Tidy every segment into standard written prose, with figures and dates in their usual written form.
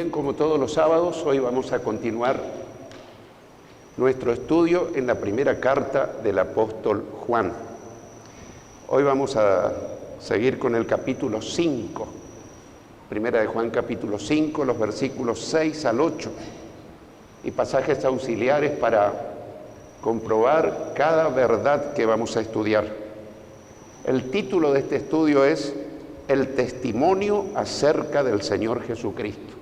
Bien, como todos los sábados, hoy vamos a continuar nuestro estudio en la primera carta del apóstol Juan. Hoy vamos a seguir con el capítulo 5, primera de Juan capítulo 5, los versículos 6 al 8, y pasajes auxiliares para comprobar cada verdad que vamos a estudiar. El título de este estudio es El testimonio acerca del Señor Jesucristo.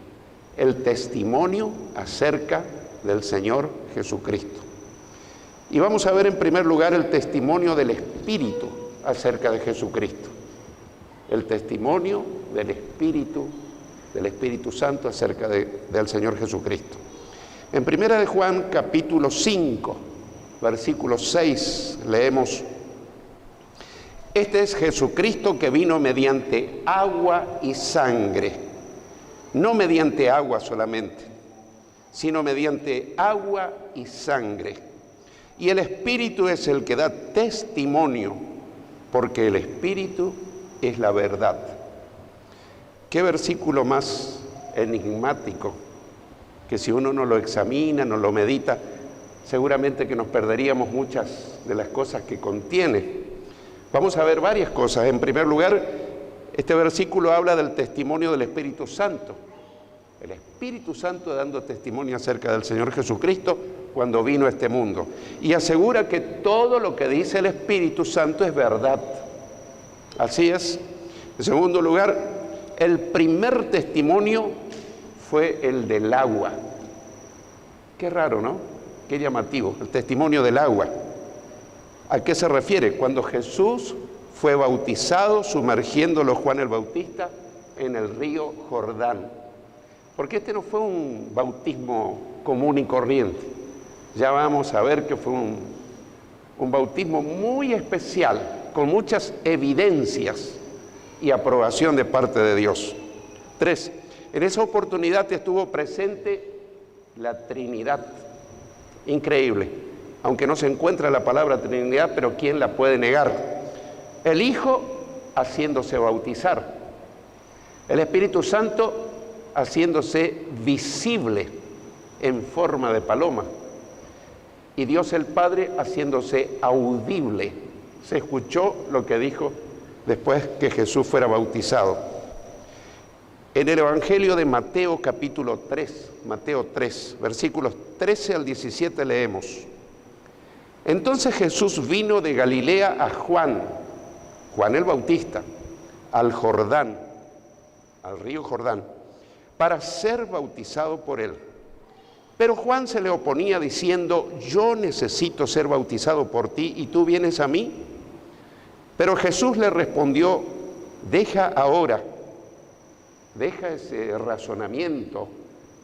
El testimonio acerca del Señor Jesucristo. Y vamos a ver en primer lugar el testimonio del Espíritu acerca de Jesucristo. El testimonio del Espíritu Santo acerca del Señor Jesucristo. En primera de Juan capítulo 5, versículo 6, leemos: Este es Jesucristo que vino mediante agua y sangre, no mediante agua solamente, sino mediante agua y sangre. Y el Espíritu es el que da testimonio, porque el Espíritu es la verdad. Qué versículo más enigmático, que si uno no lo examina, no lo medita, seguramente que nos perderíamos muchas de las cosas que contiene. Vamos a ver varias cosas. En primer lugar, este versículo habla del testimonio del Espíritu Santo. El Espíritu Santo dando testimonio acerca del Señor Jesucristo cuando vino a este mundo. Y asegura que todo lo que dice el Espíritu Santo es verdad. Así es. En segundo lugar, el primer testimonio fue el del agua. Qué raro, ¿no? Qué llamativo, el testimonio del agua. ¿A qué se refiere? Cuando Jesús fue bautizado, sumergiéndolo Juan el Bautista en el río Jordán. Porque este no fue un bautismo común y corriente. Ya vamos a ver que fue un bautismo muy especial, con muchas evidencias y aprobación de parte de Dios. 3. En esa oportunidad estuvo presente la Trinidad. Increíble. Aunque no se encuentra la palabra Trinidad, pero ¿quién la puede negar? El Hijo haciéndose bautizar, el Espíritu Santo haciéndose visible en forma de paloma, y Dios el Padre haciéndose audible. Se escuchó lo que dijo después que Jesús fuera bautizado. En el Evangelio de Mateo capítulo 3, Mateo 3, versículos 13 al 17 leemos: Entonces Jesús vino de Galilea a Juan el Bautista, al Jordán, al río Jordán, para ser bautizado por él. Pero Juan se le oponía diciendo: Yo necesito ser bautizado por ti y tú vienes a mí. Pero Jesús le respondió: Deja ahora, deja ese razonamiento,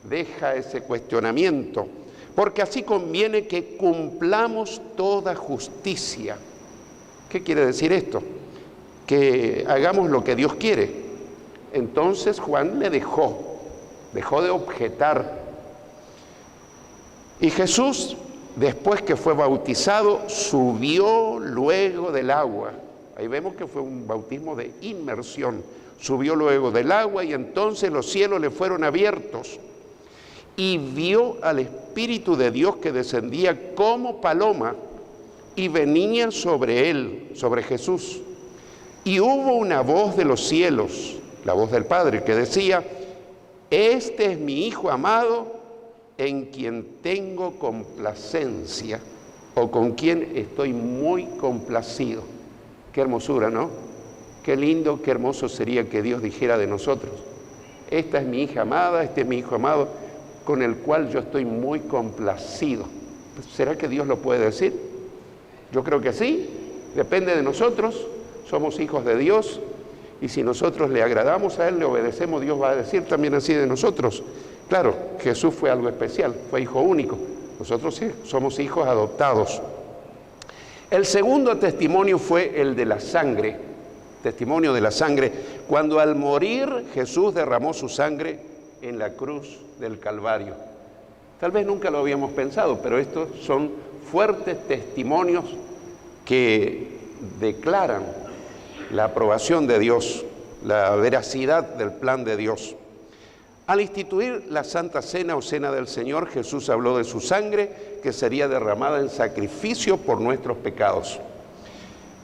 deja ese cuestionamiento, porque así conviene que cumplamos toda justicia. ¿Qué quiere decir esto? Que hagamos lo que Dios quiere. Entonces Juan le dejó de objetar. Y Jesús, después que fue bautizado, subió luego del agua. Ahí vemos que fue un bautismo de inmersión. Subió luego del agua y entonces los cielos le fueron abiertos. Y vio al Espíritu de Dios que descendía como paloma y venía sobre él, sobre Jesús. Y hubo una voz de los cielos, la voz del Padre, que decía: Este es mi Hijo amado, en quien tengo complacencia, o con quien estoy muy complacido. Qué hermosura, ¿no? Qué lindo, qué hermoso sería que Dios dijera de nosotros: Esta es mi hija amada, este es mi Hijo amado, con el cual yo estoy muy complacido. ¿Será que Dios lo puede decir? Yo creo que sí, depende de nosotros, somos hijos de Dios, y si nosotros le agradamos a Él, le obedecemos, Dios va a decir también así de nosotros. Claro, Jesús fue algo especial, fue hijo único, nosotros sí, somos hijos adoptados. El segundo testimonio fue el de la sangre, testimonio de la sangre, cuando al morir Jesús derramó su sangre en la cruz del Calvario. Tal vez nunca lo habíamos pensado, pero estos son fuertes testimonios que declaran la aprobación de Dios, la veracidad del plan de Dios. Al instituir la Santa Cena o Cena del Señor, Jesús habló de su sangre que sería derramada en sacrificio por nuestros pecados.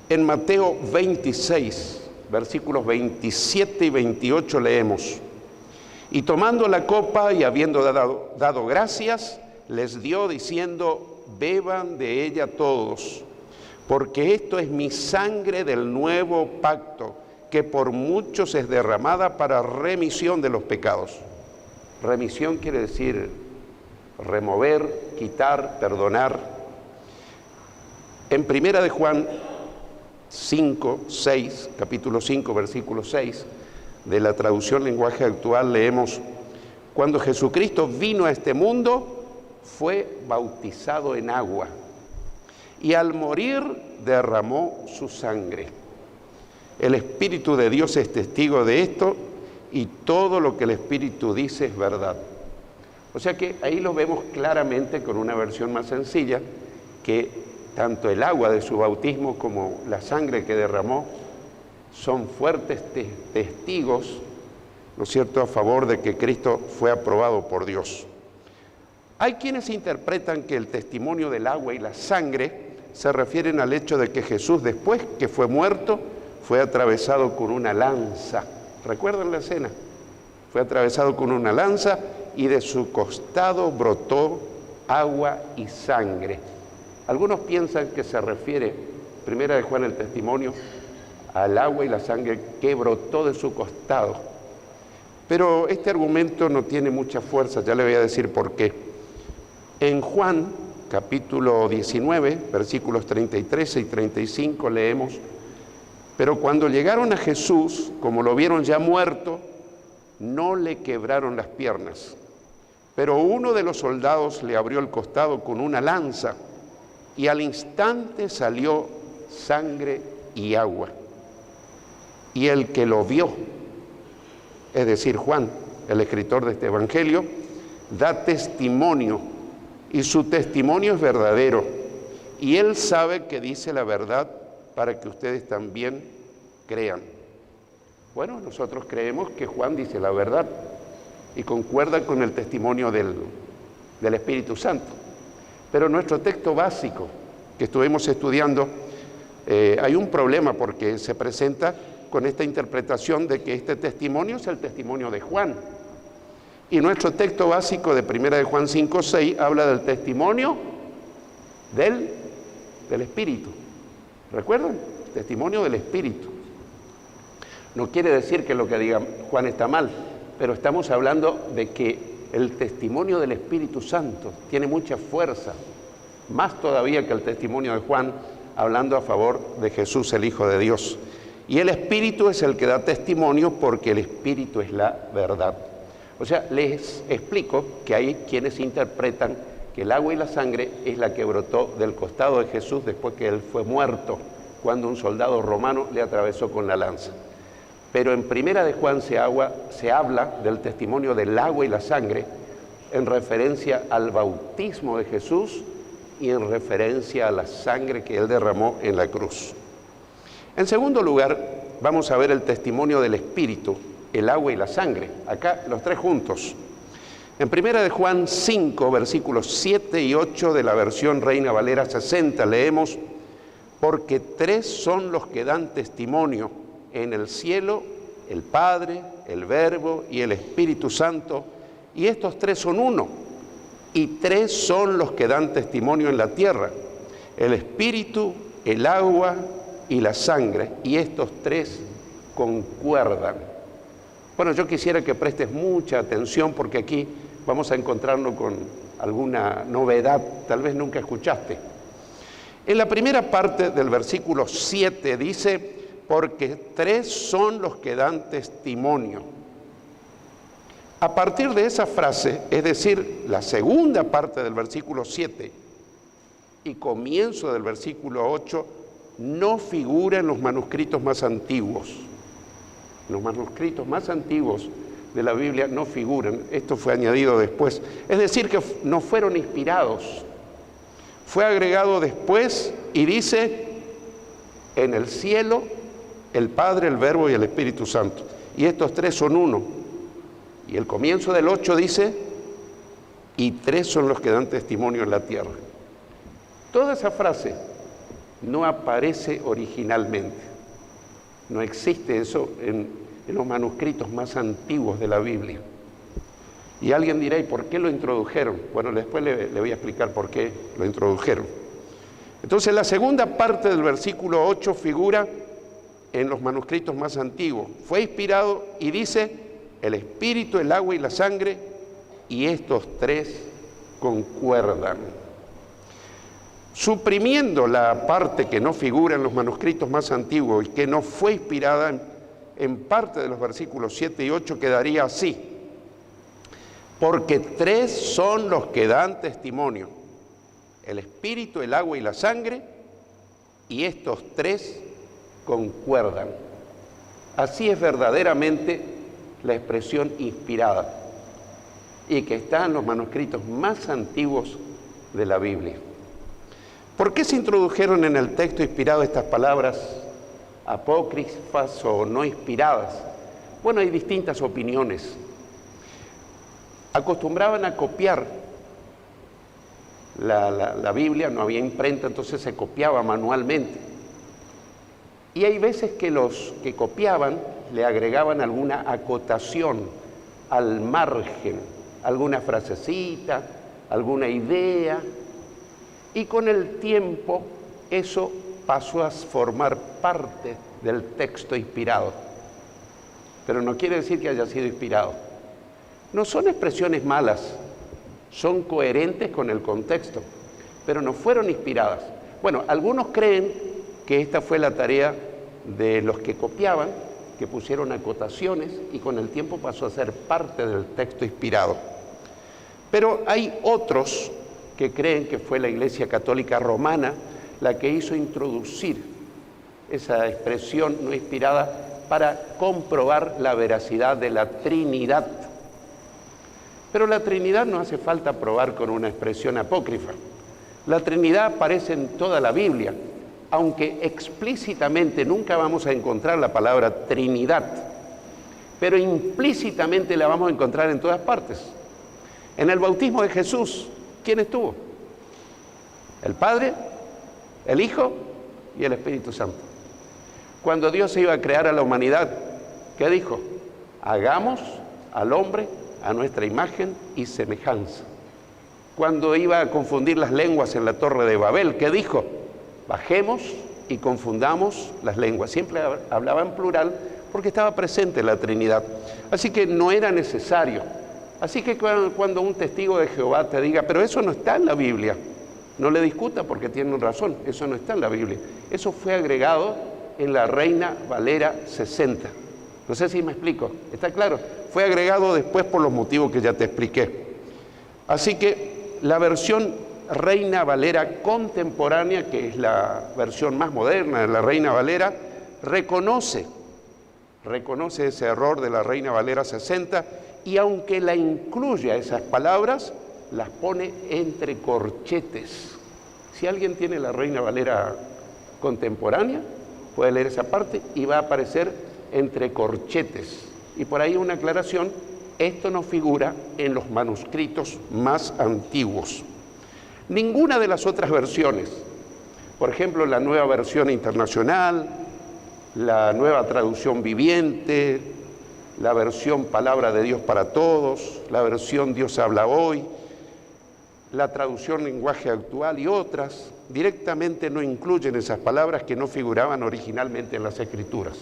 En Mateo 26, versículos 27 y 28 leemos: y tomando la copa y habiendo dado gracias, les dio diciendo: beban de ella todos, porque esto es mi sangre del nuevo pacto, que por muchos es derramada para remisión de los pecados. Remisión quiere decir remover, quitar, perdonar. En Primera de Juan 5, 6, capítulo 5, versículo 6, de la traducción lenguaje actual leemos: cuando Jesucristo vino a este mundo, fue bautizado en agua, y al morir derramó su sangre. El Espíritu de Dios es testigo de esto, y todo lo que el Espíritu dice es verdad. O sea que ahí lo vemos claramente con una versión más sencilla, que tanto el agua de su bautismo como la sangre que derramó son fuertes testigos, ¿no es cierto?, a favor de que Cristo fue aprobado por Dios. Hay quienes interpretan que el testimonio del agua y la sangre se refieren al hecho de que Jesús, después que fue muerto, fue atravesado con una lanza. ¿Recuerdan la escena? Fue atravesado con una lanza y de su costado brotó agua y sangre. Algunos piensan que se refiere, Primera de Juan, el testimonio, al agua y la sangre que brotó de su costado. Pero este argumento no tiene mucha fuerza, ya le voy a decir por qué. En Juan, capítulo 19, versículos 33 y 35, leemos: pero cuando llegaron a Jesús, como lo vieron ya muerto, no le quebraron las piernas. Pero uno de los soldados le abrió el costado con una lanza, y al instante salió sangre y agua. Y el que lo vio, es decir, Juan, el escritor de este evangelio, da testimonio, y su testimonio es verdadero, y él sabe que dice la verdad para que ustedes también crean. Bueno, nosotros creemos que Juan dice la verdad y concuerda con el testimonio del Espíritu Santo. Pero nuestro texto básico que estuvimos estudiando, hay un problema porque se presenta con esta interpretación de que este testimonio es el testimonio de Juan. Y nuestro texto básico de Primera de Juan 5, 6 habla del testimonio del Espíritu. ¿Recuerdan? Testimonio del Espíritu. No quiere decir que lo que diga Juan está mal, pero estamos hablando de que el testimonio del Espíritu Santo tiene mucha fuerza, más todavía que el testimonio de Juan, hablando a favor de Jesús, el Hijo de Dios. Y el Espíritu es el que da testimonio, porque el Espíritu es la verdad. O sea, les explico que hay quienes interpretan que el agua y la sangre es la que brotó del costado de Jesús después que él fue muerto, cuando un soldado romano le atravesó con la lanza. Pero en Primera de Juan se habla del testimonio del agua y la sangre en referencia al bautismo de Jesús y en referencia a la sangre que él derramó en la cruz. En segundo lugar, vamos a ver el testimonio del Espíritu, el agua y la sangre. Acá los tres juntos. En Primera de Juan 5, versículos 7 y 8 de la versión Reina Valera 60 leemos: porque tres son los que dan testimonio en el cielo, el Padre, el Verbo y el Espíritu Santo, y estos tres son uno. Y tres son los que dan testimonio en la tierra: el Espíritu, el agua y la sangre, y estos tres concuerdan. Bueno, yo quisiera que prestes mucha atención, porque aquí vamos a encontrarnos con alguna novedad, tal vez nunca escuchaste. En la primera parte del versículo 7 dice: porque tres son los que dan testimonio. A partir de esa frase, es decir, la segunda parte del versículo 7 y comienzo del versículo 8, no figura en los manuscritos más antiguos. Los manuscritos más antiguos de la Biblia no figuran. Esto fue añadido después. Es decir, que no fueron inspirados. Fue agregado después y dice: en el cielo, el Padre, el Verbo y el Espíritu Santo. Y estos tres son uno. Y el comienzo del 8 dice, y 3 son los que dan testimonio en la tierra. Toda esa frase no aparece originalmente. No existe eso en los manuscritos más antiguos de la Biblia. Y alguien dirá, ¿y por qué lo introdujeron? Bueno, después le voy a explicar por qué lo introdujeron. Entonces, la segunda parte del versículo 8 figura en los manuscritos más antiguos. Fue inspirado y dice, el espíritu, el agua y la sangre, y estos 3 concuerdan. Suprimiendo la parte que no figura en los manuscritos más antiguos y que no fue inspirada en parte de los versículos 7 y 8, quedaría así. Porque 3 son los que dan testimonio, el espíritu, el agua y la sangre, y estos 3 concuerdan. Así es verdaderamente la expresión inspirada, y que está en los manuscritos más antiguos de la Biblia. ¿Por qué se introdujeron en el texto inspirado estas palabras apócrifas o no inspiradas? Bueno, hay distintas opiniones. Acostumbraban a copiar la Biblia, no había imprenta, entonces se copiaba manualmente. Y hay veces que los que copiaban le agregaban alguna acotación al margen, alguna frasecita, alguna idea, y con el tiempo eso pasó a formar parte del texto inspirado. Pero no quiere decir que haya sido inspirado. No son expresiones malas, son coherentes con el contexto, pero no fueron inspiradas. Bueno, algunos creen que esta fue la tarea de los que copiaban, que pusieron acotaciones y con el tiempo pasó a ser parte del texto inspirado. Pero hay otros que creen que fue la Iglesia Católica Romana la que hizo introducir esa expresión no inspirada para comprobar la veracidad de la Trinidad. Pero la Trinidad no hace falta probar con una expresión apócrifa. La Trinidad aparece en toda la Biblia, aunque explícitamente nunca vamos a encontrar la palabra Trinidad, pero implícitamente la vamos a encontrar en todas partes. En el bautismo de Jesús, ¿quién estuvo? El Padre, el Hijo y el Espíritu Santo. Cuando Dios iba a crear a la humanidad, ¿qué dijo? Hagamos al hombre a nuestra imagen y semejanza. Cuando iba a confundir las lenguas en la Torre de Babel, ¿qué dijo? Bajemos y confundamos las lenguas. Siempre hablaba en plural porque estaba presente la Trinidad. Así que no era necesario. Así que cuando un testigo de Jehová te diga, pero eso no está en la Biblia, no le discuta porque tienen razón, eso no está en la Biblia. Eso fue agregado en la Reina Valera 60. No sé si me explico, ¿está claro? Fue agregado después por los motivos que ya te expliqué. Así que la versión Reina Valera contemporánea, que es la versión más moderna de la Reina Valera, reconoce ese error de la Reina Valera 60 y aunque la incluye a esas palabras, las pone entre corchetes. Si alguien tiene la Reina Valera contemporánea, puede leer esa parte y va a aparecer entre corchetes. Y por ahí una aclaración, esto no figura en los manuscritos más antiguos. Ninguna de las otras versiones, por ejemplo, la Nueva Versión Internacional, la Nueva Traducción Viviente, la versión Palabra de Dios para Todos, la versión Dios habla hoy, la traducción Lenguaje Actual y otras, directamente no incluyen esas palabras que no figuraban originalmente en las Escrituras.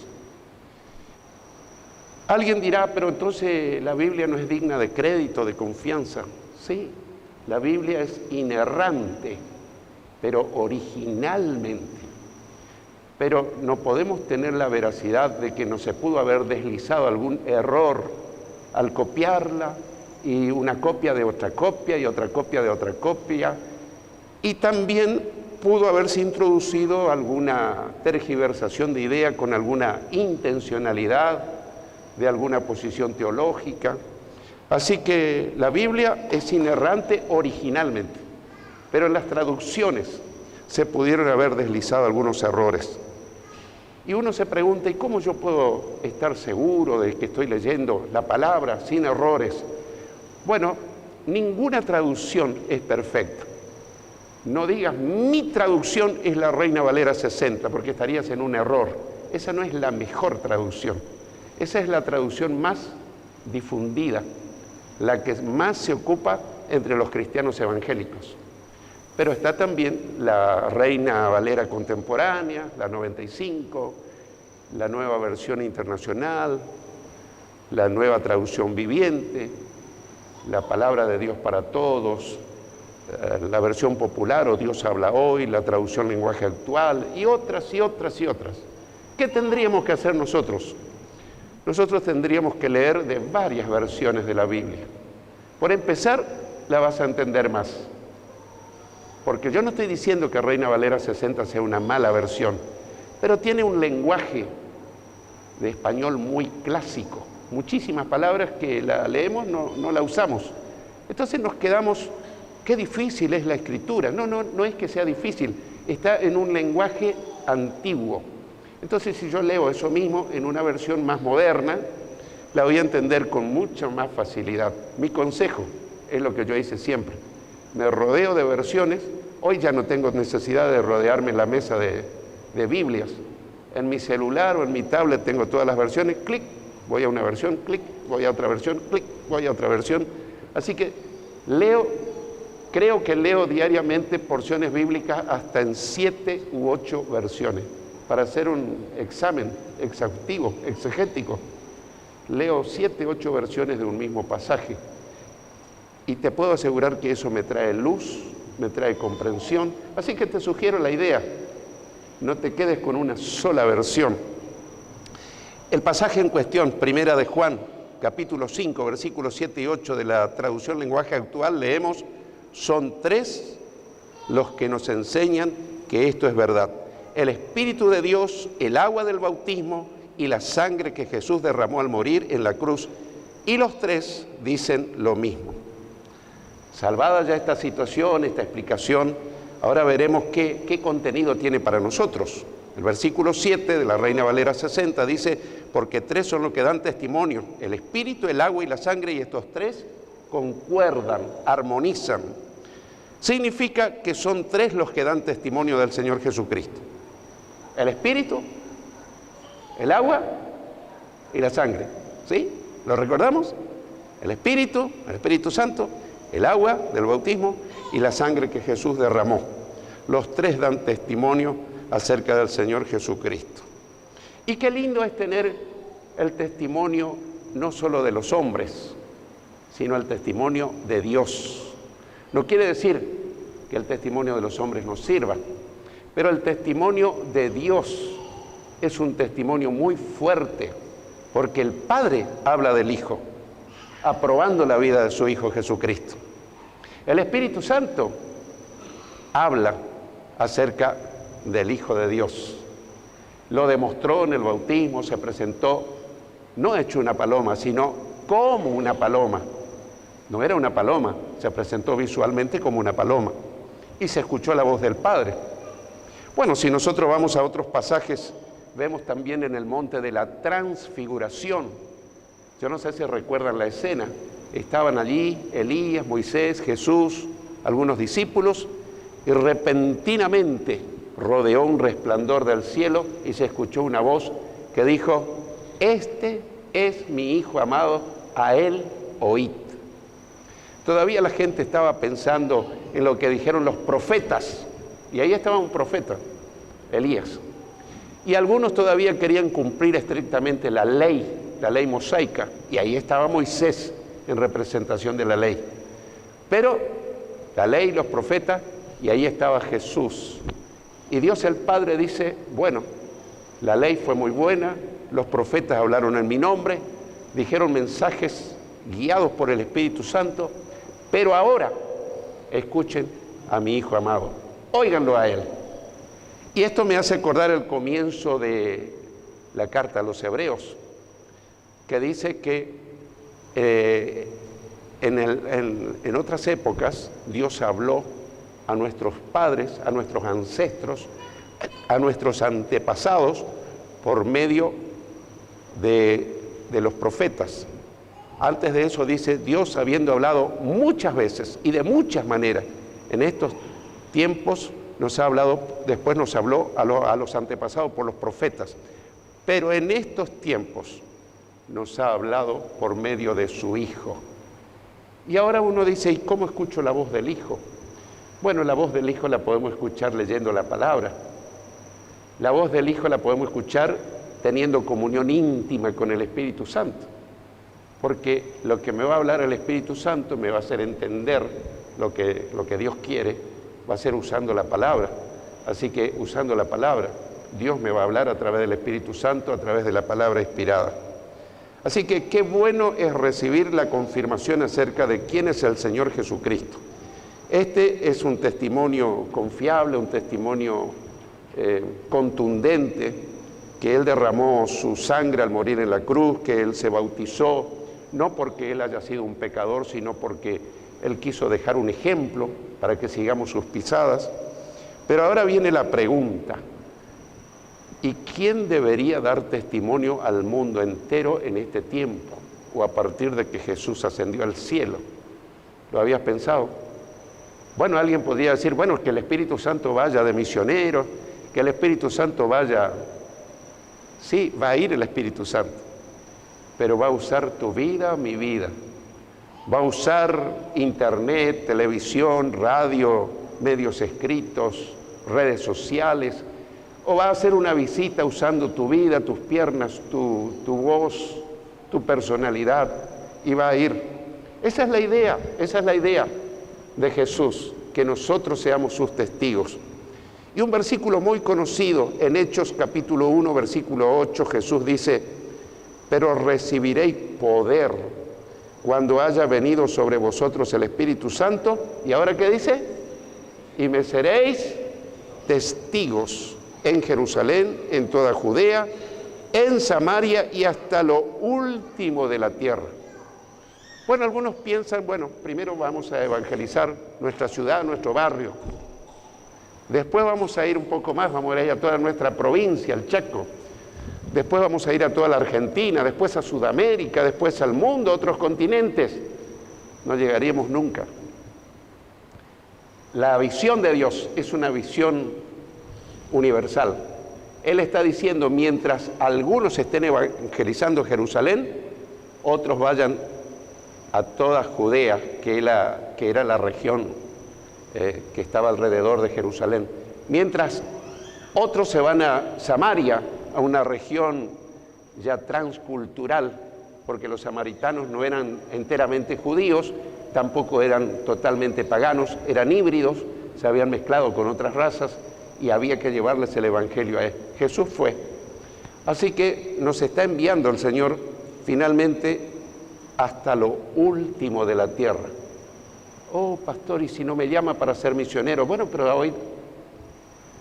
Alguien dirá, pero entonces la Biblia no es digna de crédito, de confianza. Sí, la Biblia es inerrante, pero originalmente. Pero no podemos tener la veracidad de que no se pudo haber deslizado algún error al copiarla, y una copia de otra copia y otra copia de otra copia. Y también pudo haberse introducido alguna tergiversación de idea con alguna intencionalidad de alguna posición teológica. Así que la Biblia es inerrante originalmente, pero en las traducciones se pudieron haber deslizado algunos errores. Y uno se pregunta, ¿y cómo yo puedo estar seguro de que estoy leyendo la palabra sin errores? Bueno, ninguna traducción es perfecta. No digas, mi traducción es la Reina Valera 60, porque estarías en un error. Esa no es la mejor traducción. Esa es la traducción más difundida, la que más se ocupa entre los cristianos evangélicos. Pero está también la Reina Valera contemporánea, la 95, la nueva versión internacional, la nueva traducción viviente, la palabra de Dios para todos, la versión popular o Dios habla hoy, la traducción lenguaje actual y otras y otras y otras. ¿Qué tendríamos que hacer nosotros? Nosotros tendríamos que leer de varias versiones de la Biblia. Por empezar, la vas a entender más. Porque yo no estoy diciendo que Reina Valera 60 sea una mala versión, pero tiene un lenguaje de español muy clásico. Muchísimas palabras que la leemos no la usamos. Entonces nos quedamos, qué difícil es la escritura. No es que sea difícil, está en un lenguaje antiguo. Entonces si yo leo eso mismo en una versión más moderna, la voy a entender con mucha más facilidad. Mi consejo es lo que yo hice siempre. Me rodeo de versiones. Hoy ya no tengo necesidad de rodearme en la mesa de Biblias. En mi celular o en mi tablet tengo todas las versiones. Clic, voy a una versión, clic, voy a otra versión, clic, voy a otra versión. Así que creo que leo diariamente porciones bíblicas hasta en 7 u 8 versiones. Para hacer un examen exhaustivo, exegético, leo 7 u 8 versiones de un mismo pasaje. Y te puedo asegurar que eso me trae luz, me trae comprensión. Así que te sugiero la idea, no te quedes con una sola versión. El pasaje en cuestión, Primera de Juan, capítulo 5, versículos 7 y 8 de la traducción lenguaje actual, leemos, son 3 los que nos enseñan que esto es verdad. El Espíritu de Dios, el agua del bautismo y la sangre que Jesús derramó al morir en la cruz. Y los 3 dicen lo mismo. Salvada ya esta situación, esta explicación, ahora veremos qué contenido tiene para nosotros. El versículo 7 de la Reina Valera 60 dice, porque 3 son los que dan testimonio, el Espíritu, el agua y la sangre, y estos 3 concuerdan, armonizan. Significa que son 3 los que dan testimonio del Señor Jesucristo. El Espíritu, el agua y la sangre. ¿Sí? ¿Lo recordamos? El Espíritu Santo, el agua del bautismo y la sangre que Jesús derramó. Los 3 dan testimonio acerca del Señor Jesucristo. Y qué lindo es tener el testimonio no solo de los hombres, sino el testimonio de Dios. No quiere decir que el testimonio de los hombres nos sirva, pero el testimonio de Dios es un testimonio muy fuerte, porque el Padre habla del Hijo, aprobando la vida de su Hijo Jesucristo. El Espíritu Santo habla acerca del Hijo de Dios. Lo demostró en el bautismo, se presentó, no hecho una paloma, sino como una paloma. No era una paloma, se presentó visualmente como una paloma. Y se escuchó la voz del Padre. Bueno, si nosotros vamos a otros pasajes, vemos también en el monte de la transfiguración. Yo no sé si recuerdan la escena. Estaban allí Elías, Moisés, Jesús, algunos discípulos, y repentinamente rodeó un resplandor del cielo y se escuchó una voz que dijo, este es mi Hijo amado, a él oíd. Todavía la gente estaba pensando en lo que dijeron los profetas, y ahí estaba un profeta, Elías. Y algunos todavía querían cumplir estrictamente la ley mosaica, y ahí estaba Moisés en representación de la ley. Pero la ley, los profetas, y ahí estaba Jesús. Y Dios el Padre dice, bueno, la ley fue muy buena, los profetas hablaron en mi nombre, dijeron mensajes guiados por el Espíritu Santo, pero ahora escuchen a mi Hijo amado, óiganlo a Él. Y esto me hace acordar el comienzo de la carta a los Hebreos, que dice que en otras épocas Dios habló a nuestros padres, a nuestros ancestros, a nuestros antepasados, por medio de los profetas. Antes de eso dice, Dios habiendo hablado muchas veces y de muchas maneras, en estos tiempos nos ha hablado, después nos habló a los antepasados por los profetas, pero en estos tiempos nos ha hablado por medio de su Hijo. Y ahora uno dice, ¿y cómo escucho la voz del Hijo? Bueno, la voz del Hijo la podemos escuchar leyendo la palabra. La voz del Hijo la podemos escuchar teniendo comunión íntima con el Espíritu Santo. Porque lo que me va a hablar el Espíritu Santo me va a hacer entender lo que Dios quiere, va a ser usando la palabra. Así que usando la palabra, Dios me va a hablar a través del Espíritu Santo, a través de la palabra inspirada. Así que qué bueno es recibir la confirmación acerca de quién es el Señor Jesucristo. Este es un testimonio confiable, un testimonio contundente, que Él derramó su sangre al morir en la cruz, que Él se bautizó, no porque Él haya sido un pecador, sino porque Él quiso dejar un ejemplo para que sigamos sus pisadas. Pero ahora viene la pregunta, ¿y quién debería dar testimonio al mundo entero en este tiempo, o a partir de que Jesús ascendió al cielo? ¿Lo habías pensado? Bueno, alguien podría decir, bueno, que el Espíritu Santo vaya de misionero, que el Espíritu Santo vaya... Sí, va a ir el Espíritu Santo, pero va a usar tu vida, mi vida. Va a usar internet, televisión, radio, medios escritos, redes sociales, o va a hacer una visita usando tu vida, tus piernas, tu voz, tu personalidad, y va a ir. Esa es la idea de Jesús, que nosotros seamos sus testigos. Y un versículo muy conocido, en Hechos capítulo 1, versículo 8, Jesús dice, pero recibiréis poder cuando haya venido sobre vosotros el Espíritu Santo. ¿Y ahora qué dice? Y me seréis testigos en Jerusalén, en toda Judea, en Samaria y hasta lo último de la tierra. Bueno, algunos piensan, bueno, primero vamos a evangelizar nuestra ciudad, nuestro barrio. Después vamos a ir un poco más, vamos a ir a toda nuestra provincia, el Chaco. Después vamos a ir a toda la Argentina, después a Sudamérica, después al mundo, a otros continentes. No llegaríamos nunca. La visión de Dios es una visión universal. Él está diciendo, mientras algunos estén evangelizando Jerusalén, otros vayan a toda Judea, que era la región que estaba alrededor de Jerusalén. Mientras otros se van a Samaria, a una región ya transcultural, porque los samaritanos no eran enteramente judíos, tampoco eran totalmente paganos, eran híbridos, se habían mezclado con otras razas y había que llevarles el evangelio a él. Jesús fue. Así que nos está enviando el Señor finalmente hasta lo último de la tierra. Oh, pastor, ¿y si no me llama para ser misionero? Bueno, pero hoy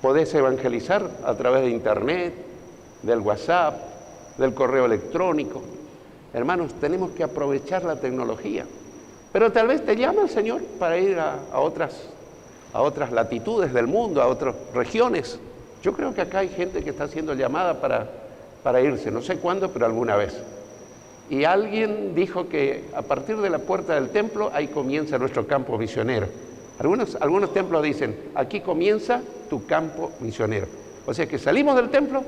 podés evangelizar a través de internet, del WhatsApp, del correo electrónico. Hermanos, tenemos que aprovechar la tecnología. Pero tal vez te llama el Señor para ir a otras latitudes del mundo, a otras regiones. Yo creo que acá hay gente que está haciendo llamada para irse, no sé cuándo, pero alguna vez. Y alguien dijo que a partir de la puerta del templo, ahí comienza nuestro campo misionero. Algunos templos dicen, aquí comienza tu campo misionero. O sea que salimos del templo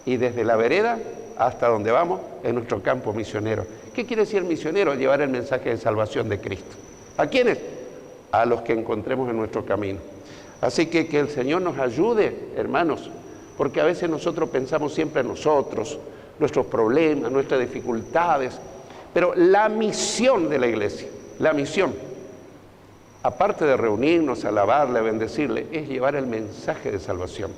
y desde la vereda hasta donde vamos es nuestro campo misionero. ¿Qué quiere decir misionero? Llevar el mensaje de salvación de Cristo. ¿A quiénes? A los que encontremos en nuestro camino. Así que el Señor nos ayude, hermanos, porque a veces nosotros pensamos siempre en nosotros, nuestros problemas, nuestras dificultades, pero la misión de la iglesia, la misión, aparte de reunirnos, alabarle, bendecirle, es llevar el mensaje de salvación.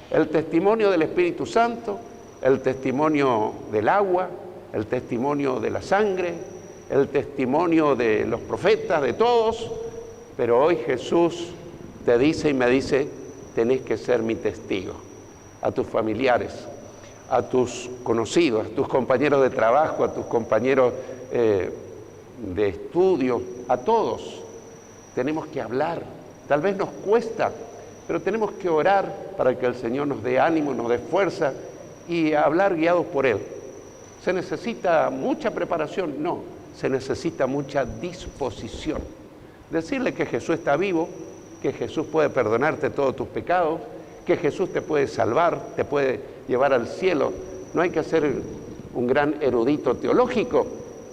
El testimonio del Espíritu Santo, el testimonio del agua, el testimonio de la sangre, el testimonio de los profetas, de todos, pero hoy Jesús te dice y me dice, tenés que ser mi testigo, a tus familiares, a tus conocidos, a tus compañeros de trabajo, a tus compañeros de estudio, a todos. Tenemos que hablar, tal vez nos cuesta, pero tenemos que orar para que el Señor nos dé ánimo, nos dé fuerza y a hablar guiados por Él. ¿Se necesita mucha preparación? No, se necesita mucha disposición. Decirle que Jesús está vivo, que Jesús puede perdonarte todos tus pecados, que Jesús te puede salvar, te puede llevar al cielo. No hay que ser un gran erudito teológico,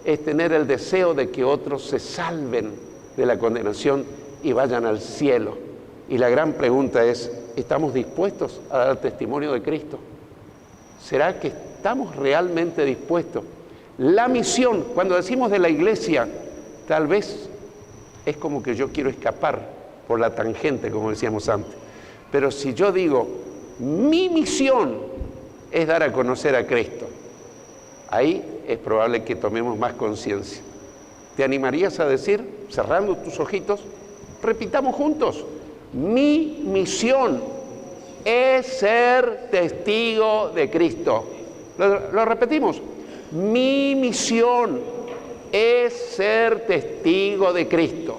es tener el deseo de que otros se salven de la condenación y vayan al cielo. Y la gran pregunta es, ¿estamos dispuestos a dar testimonio de Cristo? ¿Será que estamos realmente dispuestos? La misión, cuando decimos de la iglesia, tal vez es como que yo quiero escapar por la tangente, como decíamos antes. Pero si yo digo, mi misión es dar a conocer a Cristo, ahí es probable que tomemos más conciencia. ¿Te animarías a decir, cerrando tus ojitos, repitamos juntos, mi misión es ser testigo de Cristo? Lo repetimos, mi misión es ser testigo de Cristo.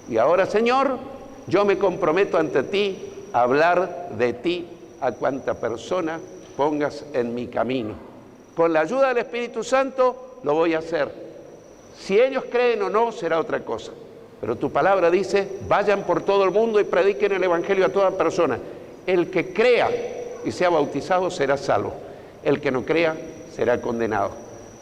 Y ahora, Señor, yo me comprometo ante ti a hablar de ti a cuanta persona pongas en mi camino. Con la ayuda del Espíritu Santo lo voy a hacer. Si ellos creen o no, será otra cosa. Pero tu palabra dice, vayan por todo el mundo y prediquen el Evangelio a toda persona. El que crea y sea bautizado será salvo. El que no crea será condenado.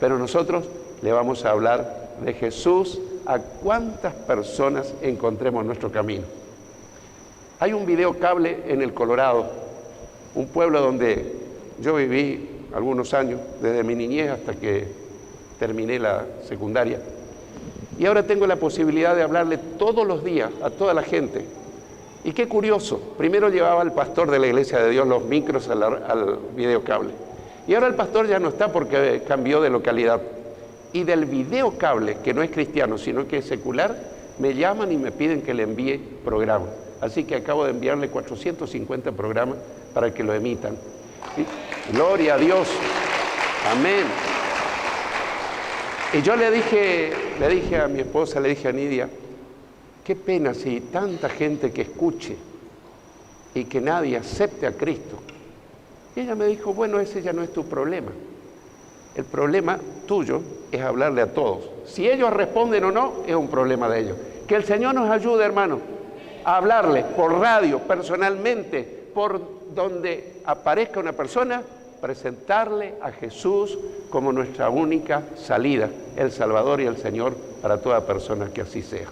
Pero nosotros le vamos a hablar de Jesús a cuántas personas encontremos en nuestro camino. Hay un videocable en el Colorado, un pueblo donde yo viví algunos años, desde mi niñez hasta que terminé la secundaria. Y ahora tengo la posibilidad de hablarle todos los días a toda la gente. Y qué curioso, primero llevaba al pastor de la Iglesia de Dios los micros al videocable. Y ahora el pastor ya no está porque cambió de localidad. Y del videocable, que no es cristiano, sino que es secular, me llaman y me piden que le envíe programas. Así que acabo de enviarle 450 programas para que lo emitan. ¿Sí? Gloria a Dios. Amén. Y yo le dije a mi esposa, le dije a Nidia, qué pena si tanta gente que escuche y que nadie acepte a Cristo. Y ella me dijo, bueno, ese ya no es tu problema. El problema tuyo es hablarle a todos. Si ellos responden o no, es un problema de ellos. Que el Señor nos ayude, hermano, a hablarle por radio, personalmente, por donde aparezca una persona, presentarle a Jesús como nuestra única salida, el Salvador y el Señor para toda persona que así sea.